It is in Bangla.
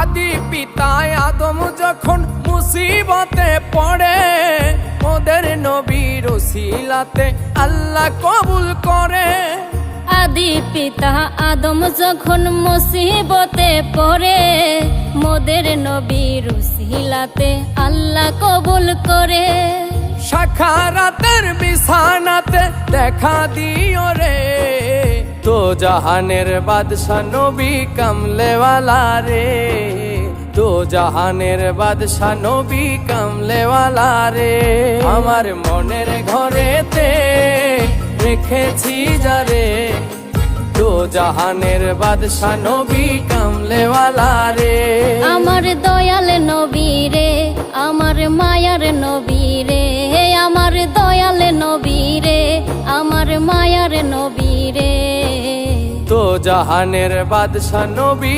আদি পিতা আদম যখন মুসিবতে পড়ে, ওদের নবীর ওসিলাতে আল্লাহ কবুল করে। আদি পিতা আদম যখন মুসিবতে পড়ে, মোদের নবীর উসিলাতে আল্লাহ কবুল করে। সাখারাতের বিছানাতে দেখা দিও রে, তো জাহানের বাদশা নবী কামলেওয়ালা রে, তো জাহানের বাদশা নবী কামলেওয়ালা রে। আমার মনের ঘরেতে রেখেছি যারে, তো জাহানের বাদশা নবী কামলেওয়ালা রে। আমার দয়াল নবী রে, আমার মায়ার নবী রে, আমার দয়াল নবী রে, আমার মায়ার নবী রে। তো জাহানের বাদশা নবী